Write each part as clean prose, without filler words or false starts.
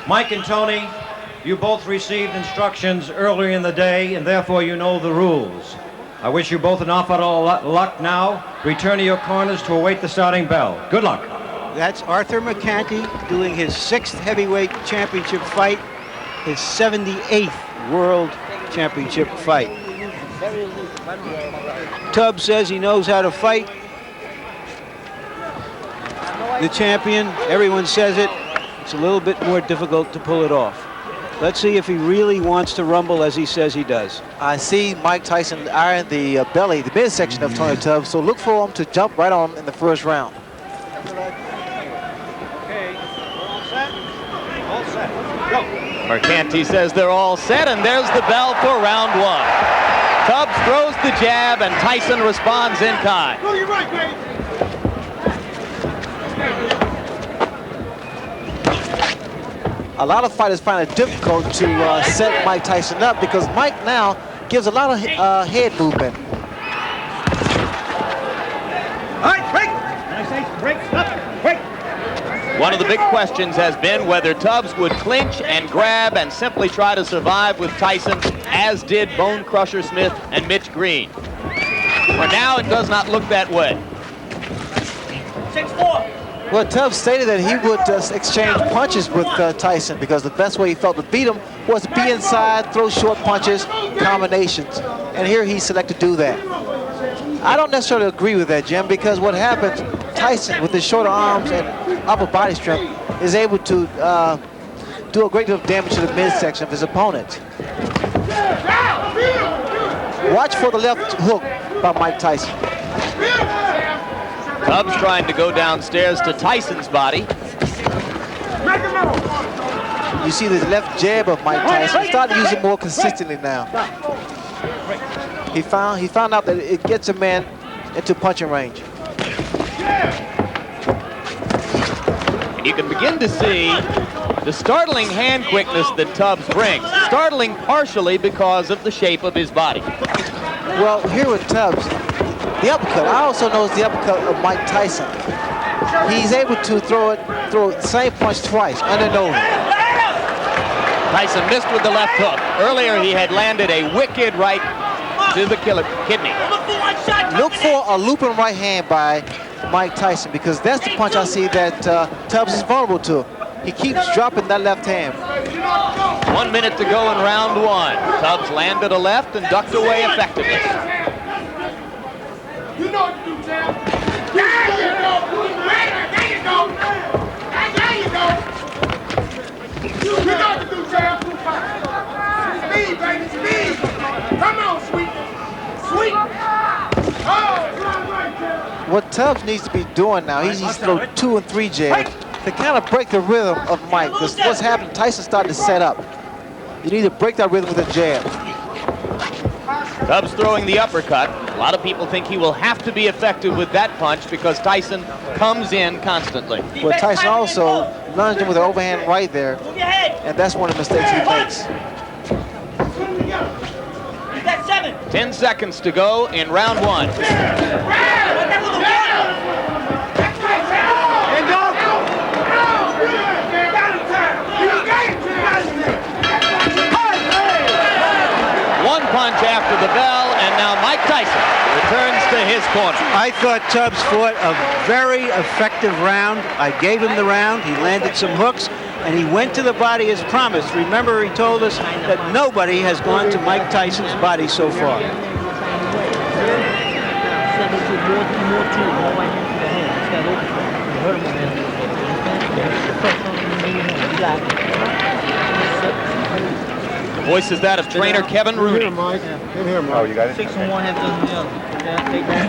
Mike and Tony, you both received instructions earlier in the day, and therefore you know the rules. I wish you both an awful lot of luck now. Return to your corners to await the starting bell. Good luck. That's Arthur McCanty doing his 6th heavyweight championship fight, his 78th world championship fight. Tubbs says he knows how to fight. The champion, everyone says it. It's a little bit more difficult to pull it off. Let's see if he really wants to rumble as he says he does. I see Mike Tyson iron the belly, the midsection of Tony Tubbs, so look for him to jump right on him in the first round. Okay, all set? All set. Go. Mercanti says they're all set, and there's the bell for round 1. Tubbs throws the jab, and Tyson responds in kind. Go to your right, Greg. A lot of fighters find it difficult to set Mike Tyson up because Mike now gives a lot of head movement. All right, break. I say break, stop, break. One of the big questions has been whether Tubbs would clinch and grab and simply try to survive with Tyson, as did Bone Crusher Smith and Mitch Green. For now, it does not look that way. 6-4. Well, Tubbs stated that he would exchange punches with Tyson because the best way he felt to beat him was to be inside, throw short punches, combinations. And here he selected to do that. I don't necessarily agree with that, Jim, because what happens, Tyson, with his shorter arms and upper body strength, is able to do a great deal of damage to the midsection of his opponent. Watch for the left hook by Mike Tyson. Tubbs trying to go downstairs to Tyson's body. You see the left jab of Mike Tyson. He's starting to use it more consistently now. He found out that it gets a man into punching range. You can begin to see the startling hand quickness that Tubbs brings. Startling partially because of the shape of his body. Well, here with Tubbs, the uppercut, I also notice the uppercut of Mike Tyson. He's able to throw the same punch twice, under and over. Tyson missed with the left hook. Earlier he had landed a wicked right to the kidney. Look for a looping right hand by Mike Tyson because that's the punch I see that Tubbs is vulnerable to. He keeps dropping that left hand. 1 minute to go in round 1. Tubbs landed a left and ducked away effectively. You know what to do, champ. There you go. There you go. There you go. You know what to do, champ. Speed, baby, speed. Come on, sweet. Sweet. Oh, right, champ. What Tubbs needs to be doing now, he needs to throw 2 and 3 jabs to kind of break the rhythm of Mike. Because what's happening, Tyson started to set up. You need to break that rhythm with a jab. Tubbs throwing the uppercut. A lot of people think he will have to be effective with that punch because Tyson comes in constantly. Well, Tyson also lunged him with an overhand right there, and that's one of the mistakes he makes. 10 seconds to go in round 1. One punch after the bell, and now Mike Tyson returns to his corner. I thought Tubbs fought a very effective round. I gave him the round. He landed some hooks, and he went to the body as promised. Remember, he told us that nobody has gone to Mike Tyson's body so far. The voice is that of trainer Kevin Rooney. Here, Mike. In here, Mike. Oh, you got it? 6 and 1, half dozen the other. Yeah, take that.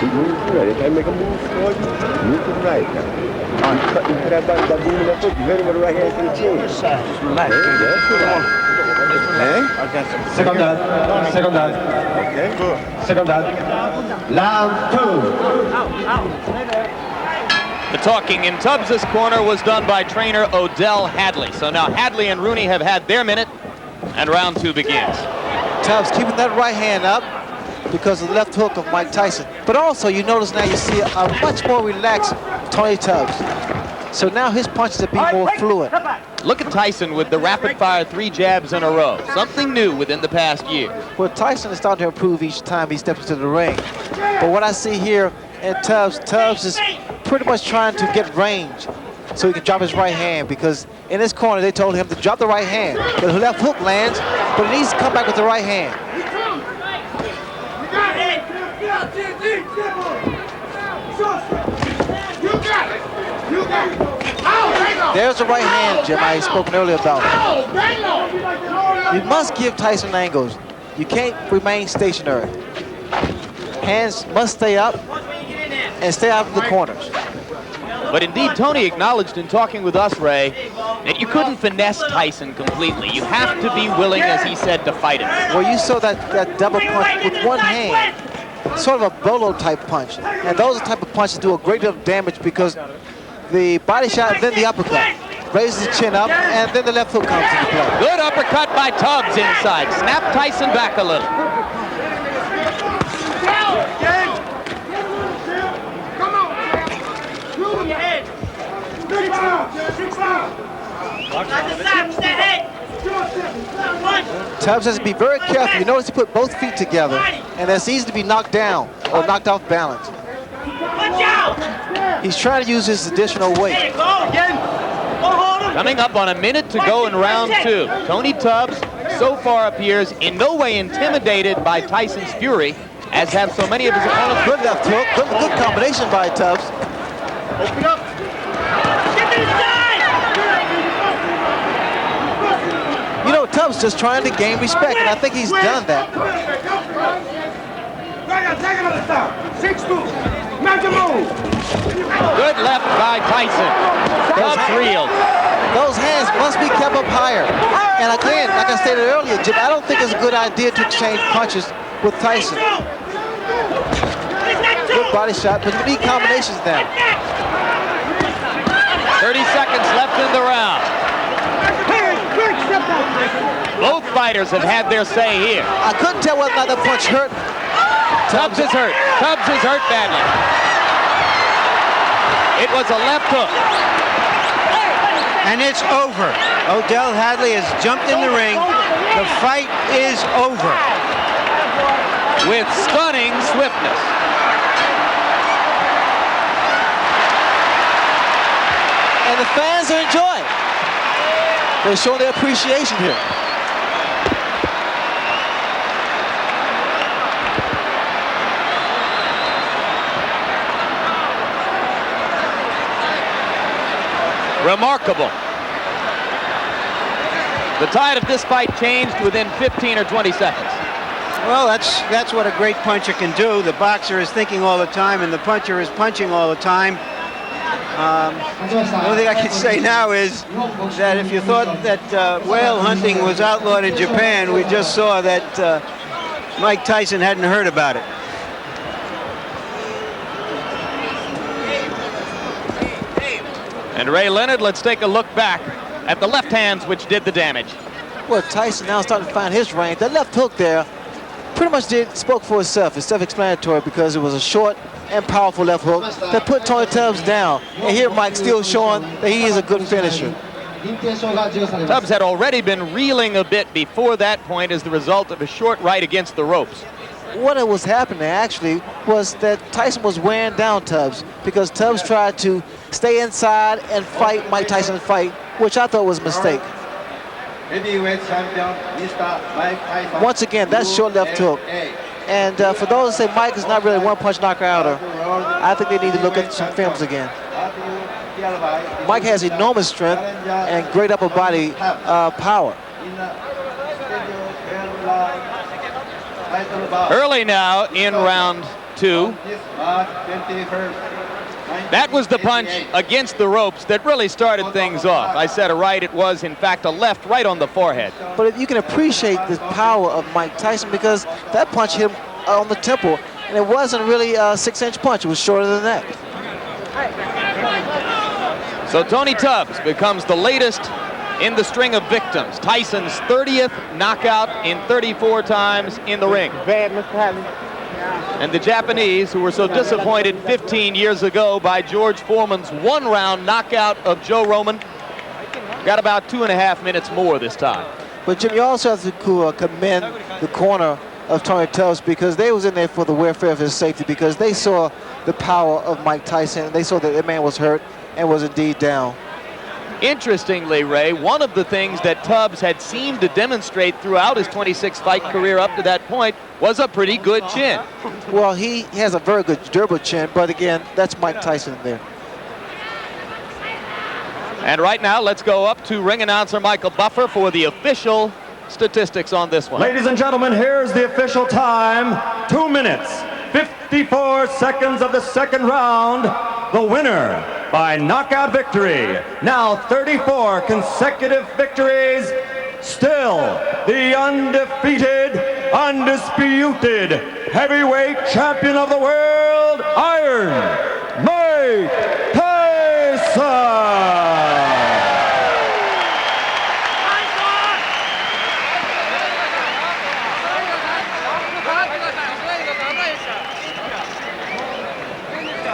If I make a move forward, move to the right now. I'm cutting to that back, that boom in the foot. You hit him with the right hand to the chin. Just relax. Okay. Second down. Second down. Okay, good. Second down. Round 2. The talking in Tubbs' corner was done by trainer Odell Hadley. So now Hadley and Rooney have had their minute, and round 2 begins. Tubbs keeping that right hand up. because of the left hook of Mike Tyson. But also, you notice now you see a much more relaxed Tony Таббс. So now his punches are being more fluid. Look at Tyson with the rapid-fire 3 jabs in a row. Something new within the past year. Well, Tyson is starting to improve each time he steps into the ring. But what I see here in Таббс is pretty much trying to get range so he can drop his right hand, because in his corner they told him to drop the right hand. The left hook lands, but he needs to come back with the right hand. There's the right hand, Jim, I had spoken earlier about. You must give Tyson angles. You can't remain stationary. Hands must stay up and stay out of the corners. But indeed, Tony acknowledged in talking with us, Ray, that you couldn't finesse Tyson completely. You have to be willing, as he said, to fight him. Well, you saw that double punch with one hand, sort of a bolo type punch. And those are the type of punches do a great deal of damage, because the body shot and then the uppercut raises the chin up, and then the left hook comes into play. Good uppercut by Таббс inside. Snap Tyson back a little. Таббs has to be very careful. You notice he put both feet together, and it's easy to be knocked down or knocked off balance. He's trying to use his additional weight. Coming up on a minute to go in round 2. Tony Таббс so far appears in no way intimidated by Tyson's fury, as have so many of his opponents. Good left hook, good combination by Таббs. Open up. You know, Таббs just trying to gain respect, and I think he's done that. Good left by Tyson. Таббs reeled. Those hands must be kept up higher. And again, like I stated earlier, Jim, I don't think it's a good idea to exchange punches with Tyson. Good body shot, but we need combinations now. 30 seconds left in the round. Both fighters have had their say here. I couldn't tell whether or not that punch hurt. Таббs is hurt. Таббs is hurt badly. It was a left hook. And it's over. Odell Hadley has jumped in the ring. The fight is over. With stunning swiftness. And the fans are enjoying. They're showing their appreciation here. Remarkable. The tide of this fight changed within 15 or 20 seconds. Well, that's what a great puncher can do. The boxer is thinking all the time, and the puncher is punching all the time. The only thing I can say now is that if you thought that whale hunting was outlawed in Japan, we just saw that Mike Tyson hadn't heard about it. And Ray Leonard, let's take a look back at the left hands which did the damage. Well, Tyson now starting to find his range. That left hook there pretty much spoke for itself. It's self-explanatory, because it was a short and powerful left hook that put Tony Таббs down. And here Mike still showing that he is a good finisher. Таббs had already been reeling a bit before that point as the result of a short right against the ropes. What was happening actually was that Tyson was wearing down Таббs, because Таббs tried to stay inside and fight Mike Tyson's fight, which I thought was a mistake. Heavyweight champion, Mr. Mike Tyson. Once again, that's short left hook. And for those that say Mike is not really a one-punch knockouter, I think they need to look at some films again. Mike has enormous strength and great upper body power. Early now in round 2. That was the punch against the ropes that really started things off. I said a right, it was in fact a left right on the forehead. But you can appreciate the power of Mike Tyson, because that punch hit him on the temple, and it wasn't really a 6-inch punch, it was shorter than that. So Tony Таббs becomes the latest in the string of victims. Tyson's 30th knockout in 34 times in the ring. Bad, Mr. Hadley. And the Japanese, who were so disappointed 15 years ago by George Foreman's one-round knockout of Joe Roman, got about 2.5 minutes more this time. But Jim, you also have to commend the corner of Toни Таббс, because they was in there for the welfare of his safety, because they saw the power of Mike Tyson, and they saw that the man was hurt and was indeed down. Interestingly, Ray, one of the things that Tubbs had seemed to demonstrate throughout his 26-fight career up to that point was a pretty good chin. Well, he has a very good durable chin, but again, that's Mike Tyson there. And right now, let's go up to ring announcer Michael Buffer for the official statistics on this one. Ladies and gentlemen, here's the official time. 2 minutes, 54 seconds of the second round. The winner by knockout victory. Now 34 consecutive victories. Still the undefeated, undisputed heavyweight champion of the world,